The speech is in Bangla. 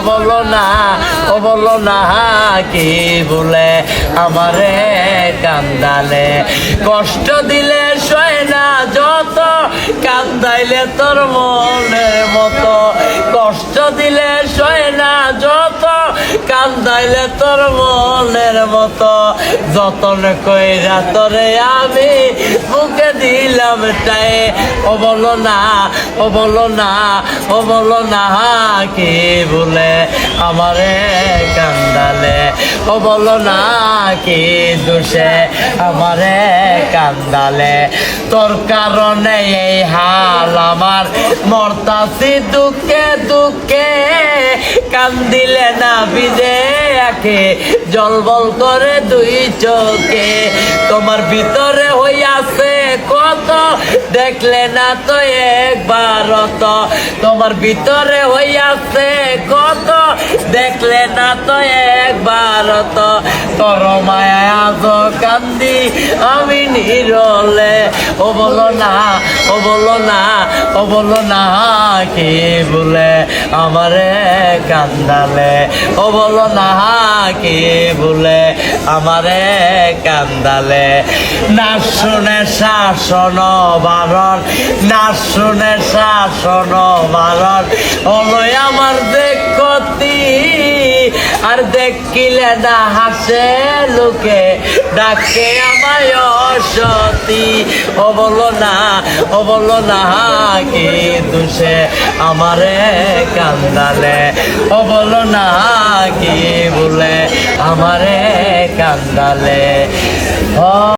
বলো না, ও বলো না কি বলে আমারে কান্দালে, কষ্ট দিলে সয় না যত, কান্দাইলে তোর মনের মতো, কষ্ট দিলে সয় না যত, কান্দাইলে তোর মনের মতো, যতন কইরা তোরে আমি বুকে দিলাম টাই। ও বলো না, ও বলো না, ও বলো না কি বলে আমারে কান্দালে, ও বলো না কি দোষে আমারে কান্দালে, তোর কারণে এই হাল আমার, মরতাছি দুঃখে দুঃখে, কান্দিলে না ভিজে আঁখে, জলবল করে দুই চোখে, তোমার ভিতরে হইয়াছে কত, দেখলে না তো একবার তো, তোমার ভিতরে হইয়াছে কত, দেখলে না তো একবার তো, তোর মায়া আজ কান্দি আমি নিরলে। ও বলো না, ও বলো না, ও বলো না কি বলে আমারে কান্দালে, ও বলো না কি বলে আমারে কান্দালে, না শুনে শাসন বারণ, না শুনে শাসন বারণ, হলো আমার দেখতি, আর দেখিলে না হাসে লোকে, ডাকে আমায় অসতী। ও বলো না, ও বলো না কি দোষে আমারে কান্দালে, ও বলো না কি বলে আমারে কান্দালে।